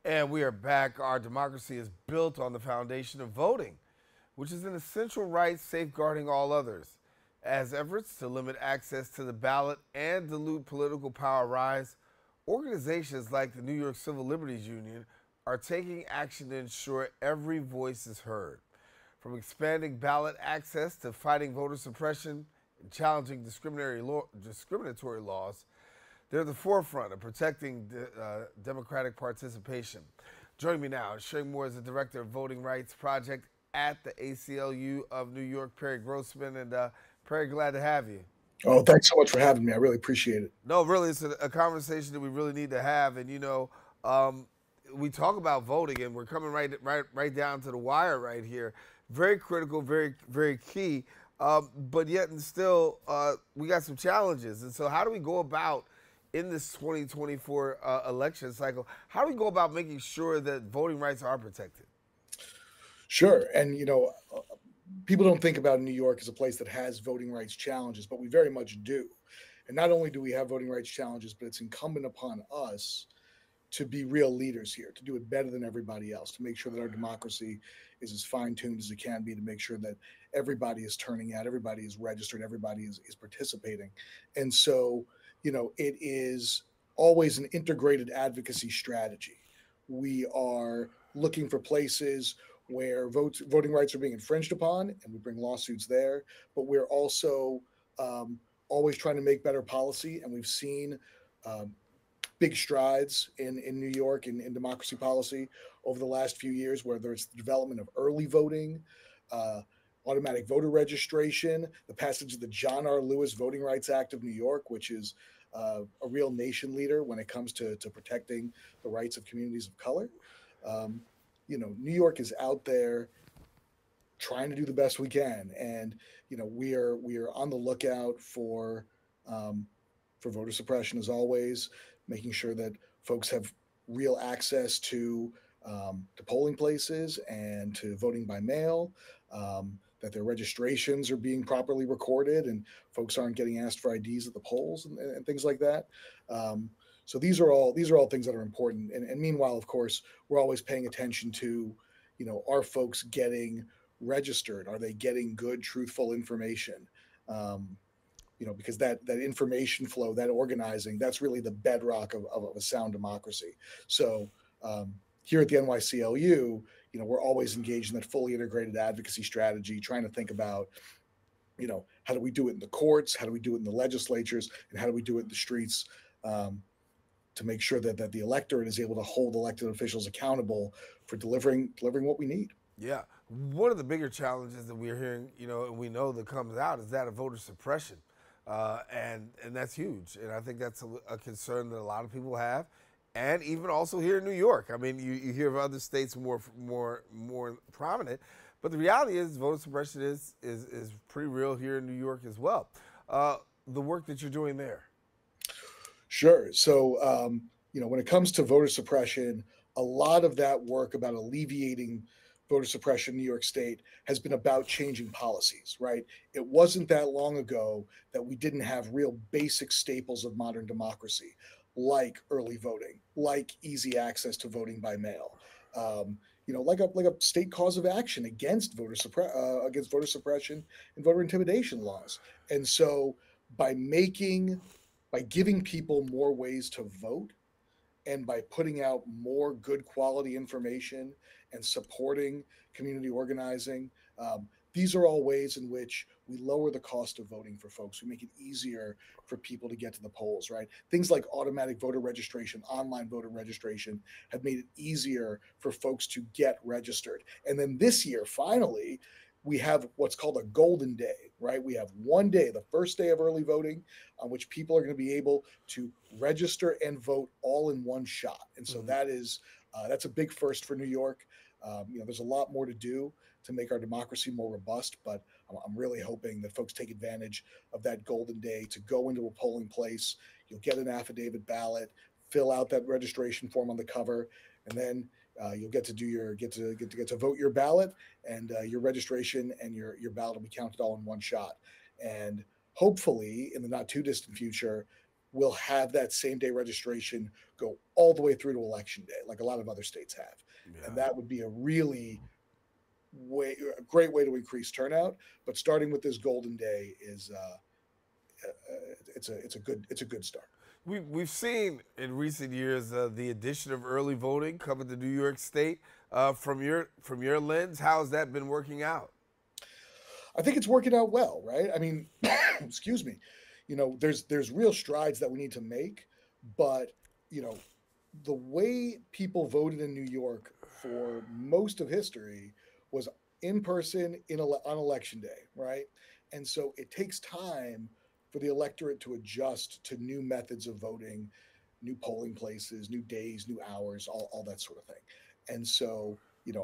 And we are back. Our democracy is built on the foundation of voting, which is an essential right safeguarding all others. As efforts to limit access to the ballot and dilute political power rise, organizations like the New York Civil Liberties Union are taking action to ensure every voice is heard. From expanding ballot access to fighting voter suppression and challenging discriminatory laws, they're at the forefront of protecting democratic participation. Joining me now, sharing more is the director of Voting Rights Project at the ACLU of New York, Perry Grossman. And Perry, glad to have you. Oh, thanks so much for having me. I really appreciate it. No, really, it's a conversation that we really need to have. And um, we talk about voting, and we're coming right down to the wire right here. Very critical, very very key. But yet and still, we got some challenges. And so, how do we go about in this 2024 election cycle? How do we go about making sure that voting rights are protected? Sure. And, people don't think about New York as a place that has voting rights challenges, but we very much do. And not only do we have voting rights challenges, but it's incumbent upon us to be real leaders here, to do it better than everybody else, to make sure that our democracy is as fine tuned as it can be, to make sure that everybody is turning out, everybody is registered, everybody is participating. And so, it is always an integrated advocacy strategy. We are looking for places where voting rights are being infringed upon, and we bring lawsuits there. But we're also always trying to make better policy, and we've seen um, big strides in New York in democracy policy over the last few years, whether it's the development of early voting, uh, automatic voter registration, the passage of the John R. Lewis Voting Rights Act of New York, which is a real nation leader when it comes to protecting the rights of communities of color. Um, New York is out there trying to do the best we can, and we are on the lookout for voter suppression as always, making sure that folks have real access to polling places and to voting by mail, that their registrations are being properly recorded and folks aren't getting asked for IDs at the polls and things like that. So these are all things that are important. And meanwhile, of course, we're always paying attention to, are folks getting registered? Are they getting good, truthful information? Um, because that information flow, that organizing, that's really the bedrock of a sound democracy. So here at the NYCLU, we're always engaged in that fully integrated advocacy strategy, trying to think about, how do we do it in the courts, how do we do it in the legislatures, and how do we do it in the streets, um, to make sure that the electorate is able to hold elected officials accountable for delivering what we need. Yeah, one of the bigger challenges that we're hearing, and we know that comes out is that of voter suppression, and that's huge. And I think that's a concern that a lot of people have, and even also here in New York. I mean, you hear of other states more prominent, but the reality is voter suppression is pretty real here in New York as well. The work that you're doing there. Sure. So, when it comes to voter suppression, a lot of that work about alleviating voter suppression in New York State has been about changing policies, right? It wasn't that long ago that we didn't have real basic staples of modern democracy, like early voting, like easy access to voting by mail. Like a state cause of action against against voter suppression and voter intimidation laws. And so, by making by giving people more ways to vote and by putting out more good quality information and supporting community organizing. These are all ways in which we lower the cost of voting for folks. We make it easier for people to get to the polls, right? Things like automatic voter registration, online voter registration have made it easier for folks to get registered. And then this year, finally, we have what's called a golden day, right? We have one day, the first day of early voting, on which people are going to be able to register and vote all in one shot. And so Mm-hmm. that's a big first for New York. There's a lot more to do to make our democracy more robust, but I'm really hoping that folks take advantage of that golden day to go into a polling place. You'll get an affidavit ballot, fill out that registration form on the cover, and then you'll get to do your get to vote your ballot, and your registration and your ballot will be counted all in one shot. And hopefully, in the not too distant future, will have that same day registration go all the way through to election day, like a lot of other states have. Yeah. And that would be a really a great way to increase turnout. But starting with this golden day is it's a good start. We've seen in recent years the addition of early voting coming to New York State. From your lens, how's that been working out? I think it's working out well, right? I mean, excuse me. There's real strides that we need to make, but you know, the way people voted in New York for most of history was in person on election day, right? And so it takes time for the electorate to adjust to new methods of voting, new polling places, new days, new hours, all that sort of thing. And so,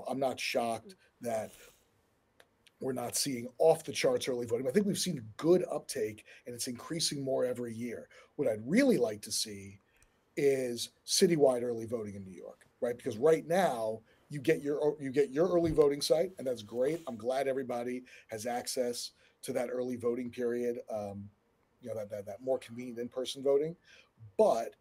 I'm not shocked that we're not seeing off the charts early voting. I think we've seen good uptake and it's increasing more every year. What I'd really like to see is citywide early voting in New York, right? Because right now you get your early voting site, and that's great. I'm glad everybody has access to that early voting period. That more convenient in-person voting, but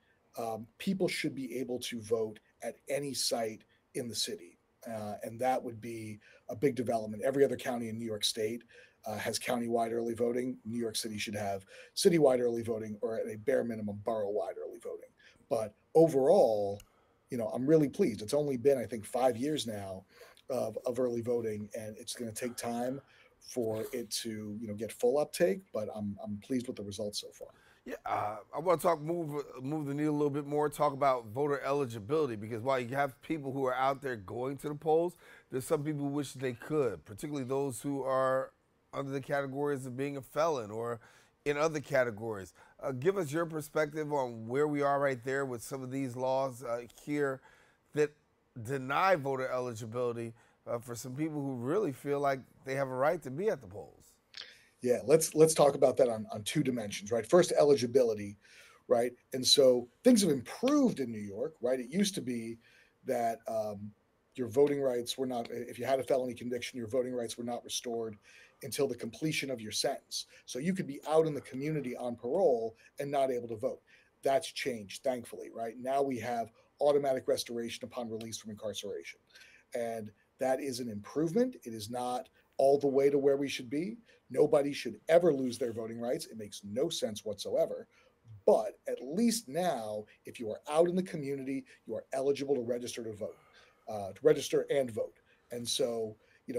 people should be able to vote at any site in the city, and that would be a big development. Every other county in New York State has countywide early voting. New York City should have citywide early voting, or at a bare minimum, borough-wide early voting. But overall, I'm really pleased. It's only been, I think, 5 years now of early voting, and it's going to take time for it to get full uptake. But I'm pleased with the results so far. Yeah, I want to move the needle a little bit more. Talk about voter eligibility, because while you have people who are out there going to the polls, there's some people who wish they could, particularly those who are under the categories of being a felon or in other categories. Give us your perspective on where we are right there with some of these laws here that deny voter eligibility for some people who really feel like they have a right to be at the polls. Yeah, let's talk about that on two dimensions, right? First, eligibility, right? And so things have improved in New York, right? It used to be that your voting rights were not, if you had a felony conviction, your voting rights were not restored until the completion of your sentence. So you could be out in the community on parole and not able to vote. That's changed, thankfully, right? Now we have automatic restoration upon release from incarceration. And that is an improvement. It is not all the way to where we should be. Nobody should ever lose their voting rights. It makes no sense whatsoever. But at least now, if you are out in the community, you are eligible to register to vote, to register and vote. And so,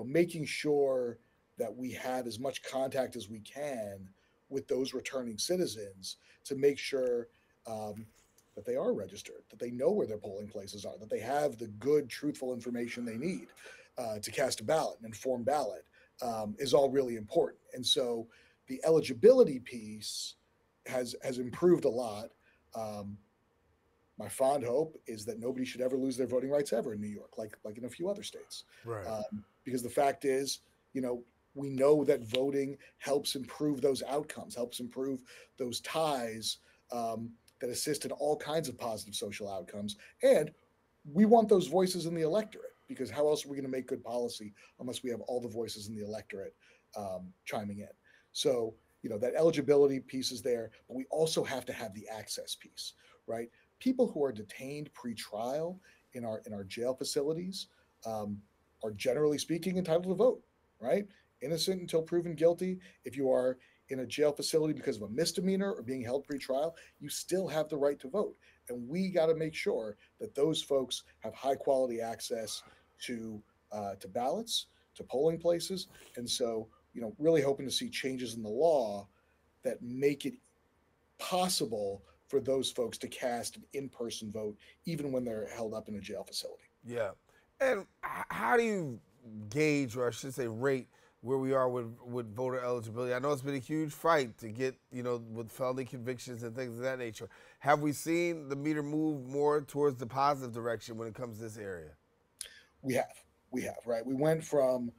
making sure that we have as much contact as we can with those returning citizens to make sure that they are registered, that they know where their polling places are, that they have the good, truthful information they need to cast a ballot, an informed ballot, is all really important. And so the eligibility piece has improved a lot. My fond hope is that nobody should ever lose their voting rights ever in New York, like in a few other states. Right. Because the fact is, we know that voting helps improve those outcomes, helps improve those ties that assist in all kinds of positive social outcomes. And we want those voices in the electorate, because how else are we going to make good policy unless we have all the voices in the electorate chiming in? So, that eligibility piece is there, but we also have to have the access piece, right? People who are detained pre-trial in our jail facilities are generally speaking entitled to vote, right? Innocent until proven guilty. If you are in a jail facility because of a misdemeanor or being held pre-trial, you still have the right to vote. And we got to make sure that those folks have high quality access to ballots, to polling places. And so, really hoping to see changes in the law that make it possible for those folks to cast an in-person vote, even when they're held up in a jail facility. Yeah. And how do you gauge, or I should say rate, where we are with voter eligibility? I know it's been a huge fight to get, with felony convictions and things of that nature. Have we seen the meter move more towards the positive direction when it comes to this area? We have, right? We went from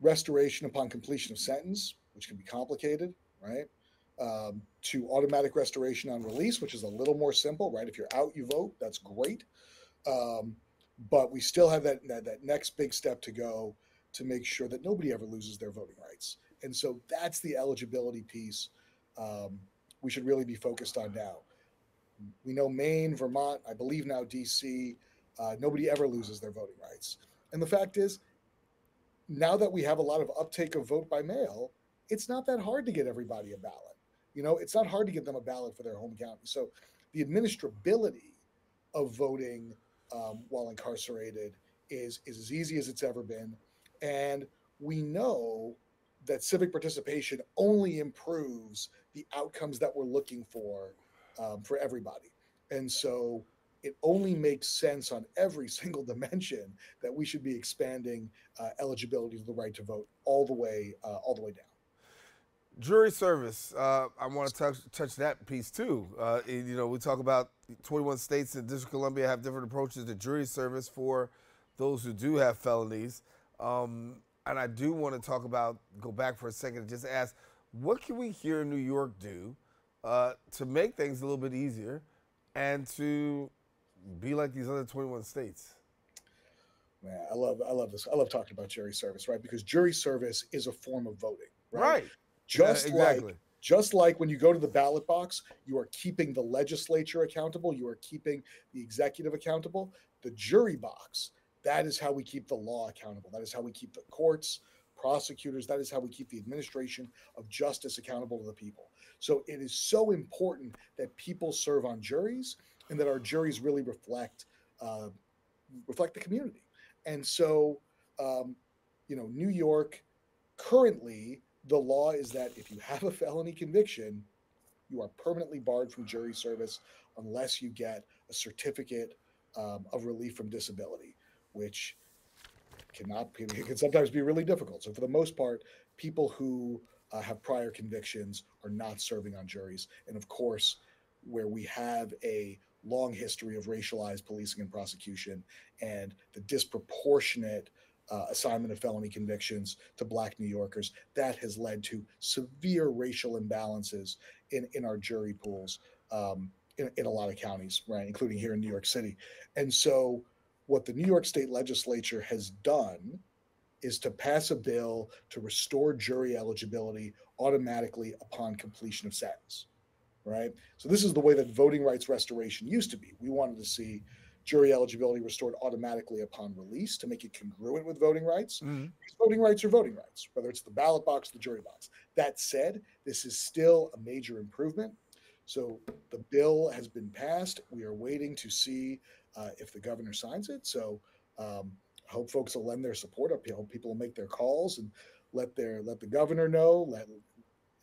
restoration upon completion of sentence, which can be complicated, right? To automatic restoration on release, which is a little more simple, right? If you're out, you vote. That's great. But we still have that next big step to go to make sure that nobody ever loses their voting rights. And so that's the eligibility piece we should really be focused on now. We know Maine, Vermont, I believe now DC, nobody ever loses their voting rights. And the fact is, now that we have a lot of uptake of vote by mail, it's not that hard to get everybody a ballot. It's not hard to get them a ballot for their home county. So the administrability of voting while incarcerated is as easy as it's ever been. And we know that civic participation only improves the outcomes that we're looking for everybody. And so it only makes sense on every single dimension that we should be expanding eligibility to the right to vote all the way down. Jury service. I want to touch that piece too. We talk about 21 states and District of Columbia have different approaches to jury service for those who do have felonies. And I do want to go back for a second and just ask, what can we here in New York do to make things a little bit easier and to be like these other 21 states? Man, I love this. I love talking about jury service, right? Because jury service is a form of voting, right? Right. Exactly. Just like when you go to the ballot box, you are keeping the legislature accountable, you are keeping the executive accountable. The jury box, that is how we keep the law accountable. That is how we keep the courts, prosecutors, that is how we keep the administration of justice accountable to the people. So it is so important that people serve on juries and that our juries really reflect the community. And so, New York currently, the law is that if you have a felony conviction, you are permanently barred from jury service unless you get a certificate of relief from disability, which can sometimes be really difficult. So for the most part, people who have prior convictions are not serving on juries. And of course, where we have a long history of racialized policing and prosecution and the disproportionate assignment of felony convictions to Black New Yorkers, that has led to severe racial imbalances in our jury pools in a lot of counties, right, including here in New York City. And so what the New York State Legislature has done is to pass a bill to restore jury eligibility automatically upon completion of sentence, right? So this is the way that voting rights restoration used to be. We wanted to see jury eligibility restored automatically upon release to make it congruent with voting rights. Mm-hmm. Voting rights are voting rights, whether it's the ballot box, the jury box. That said, this is still a major improvement. So the bill has been passed. We are waiting to see if the governor signs it. So I hope folks will lend their support. I hope people will make their calls and let the governor know, let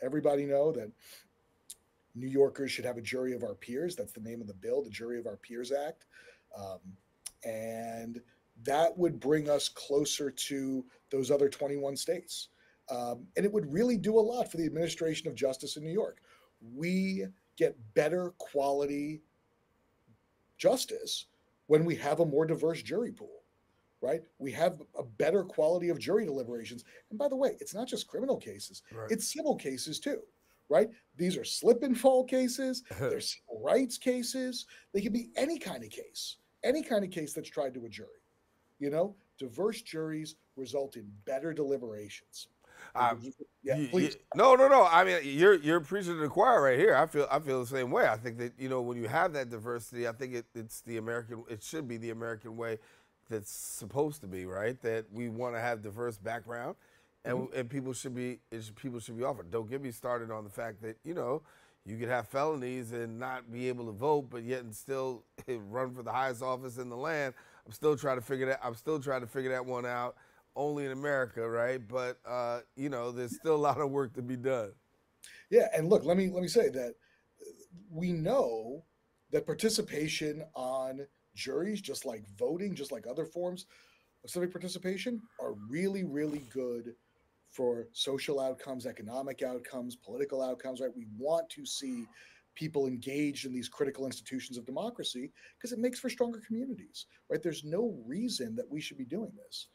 everybody know that New Yorkers should have a jury of our peers. That's the name of the bill, the Jury of Our Peers Act. And that would bring us closer to those other 21 states. And it would really do a lot for the administration of justice in New York. We get better quality justice when we have a more diverse jury pool, right? We have a better quality of jury deliberations. And by the way, it's not just criminal cases, right. It's civil cases too, right? These are slip and fall cases. They're civil rights cases. They can be any kind of case that's tried to a jury. Diverse juries result in better deliberations. Please. No. I mean, you're preaching to the choir right here. I feel the same way. I think that when you have that diversity, I think it should be the American way that's supposed to be, right? That we want to have diverse background, and people should be offered. Don't get me started on the fact that you could have felonies and not be able to vote, but yet and still run for the highest office in the land. I'm still trying to figure that one out. Only in America, right? But there's still a lot of work to be done. Yeah, and look, let me say that we know that participation on juries, just like voting, just like other forms of civic participation, are really, really good for social outcomes, economic outcomes, political outcomes, right? We want to see people engaged in these critical institutions of democracy because it makes for stronger communities, right? There's no reason that we should be doing this.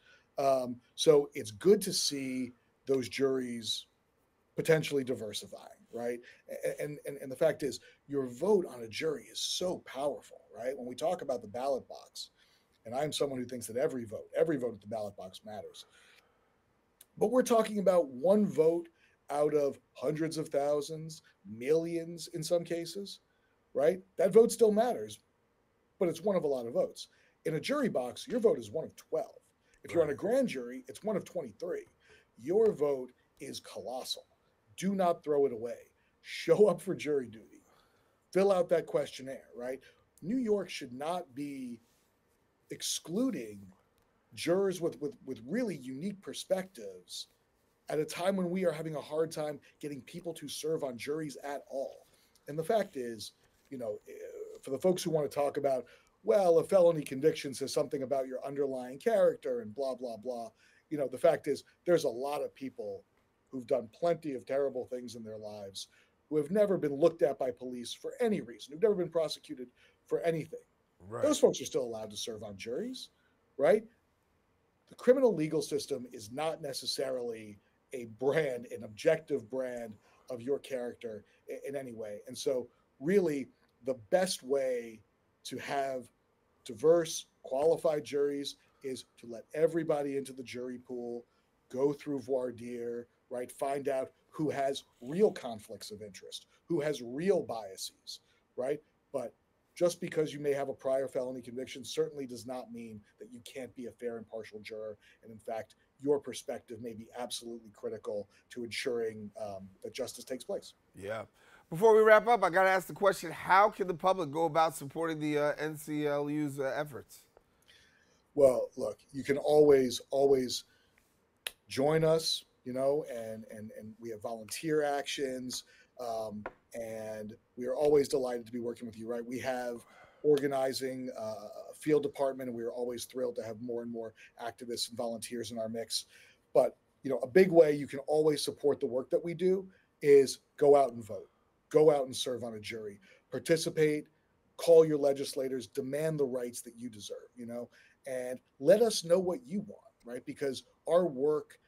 So it's good to see those juries potentially diversifying, right? And the fact is, your vote on a jury is so powerful, right? When we talk about the ballot box, and I'm someone who thinks that every vote at the ballot box matters. But we're talking about one vote out of hundreds of thousands, millions in some cases, right? That vote still matters, but it's one of a lot of votes. In a jury box, your vote is one of 12. If you're on a grand jury, it's one of 23. Your vote is colossal. Do not throw it away. Show up for jury duty. Fill out that questionnaire, right? New York should not be excluding jurors with really unique perspectives at a time when we are having a hard time getting people to serve on juries at all. And the fact is, you know, for the folks who want to talk about, well, a felony conviction says something about your underlying character and blah, blah, blah. You know, the fact is there's a lot of people who've done plenty of terrible things in their lives who have never been looked at by police for any reason, who've never been prosecuted for anything. Right. Those folks are still allowed to serve on juries, right? The criminal legal system is not necessarily a brand, an objective brand of your character in any way. And so really the best way to have diverse, qualified juries is to let everybody into the jury pool, go through voir dire, right? Find out who has real conflicts of interest, who has real biases, right? But just because you may have a prior felony conviction certainly does not mean that you can't be a fair and impartial juror. And in fact, your perspective may be absolutely critical to ensuring that justice takes place. Yeah. Before we wrap up, I got to ask the question, how can the public go about supporting the NYCLU's efforts? Well, look, you can always join us, you know, and we have volunteer actions. And we are always delighted to be working with you, right? We have organizing a field department, and we are always thrilled to have more and more activists and volunteers in our mix. But, you know, a big way you can always support the work that we do is go out and vote, go out and serve on a jury, participate, call your legislators, demand the rights that you deserve, you know, and let us know what you want, right? Because our work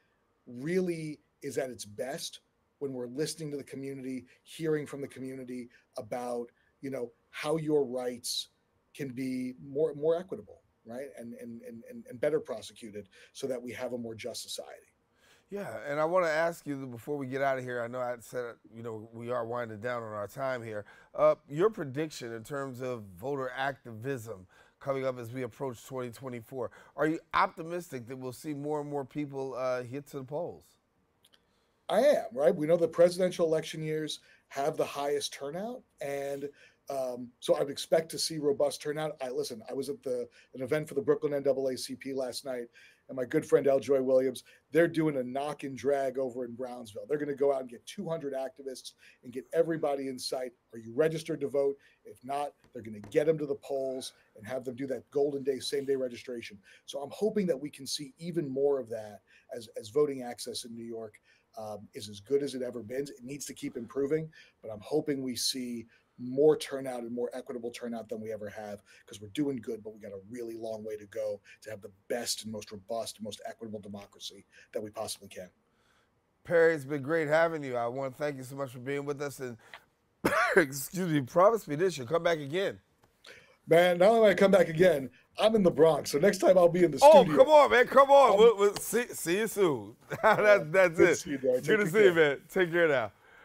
really is at its best when we're listening to the community, hearing from the community about, you know, how your rights can be more equitable, right? And better prosecuted so that we have a more just society. Yeah, and I want to ask you before we get out of here, I know I said, you know, we are winding down on our time here. Your prediction in terms of voter activism coming up as we approach 2024, are you optimistic that we'll see more and more people hit to the polls? I am, right? We know the presidential election years have the highest turnout, and so I would expect to see robust turnout. I was at an event for the Brooklyn NAACP last night, and my good friend Joy Williams, they're doing a knock and drag over in Brownsville. They're going to go out and get 200 activists and get everybody in sight. Are you registered to vote? If not, they're going to get them to the polls and have them do that golden day, same day registration. So I'm hoping that we can see even more of that as voting access in New York is as good as it ever been. It needs to keep improving, but I'm hoping we see more turnout and more equitable turnout than we ever have, because we're doing good, but we got a really long way to go to have the best and most robust and most equitable democracy that we possibly can. Perry, it's been great having you. I want to thank you so much for being with us, and excuse me, promise me this, you'll come back again. Man, not only will I come back again, I'm in the Bronx, so next time I'll be in the studio. Oh, come on, man, come on. We'll see you soon. That's it. Good to see you, Daren. Good to see you, man. Take care now.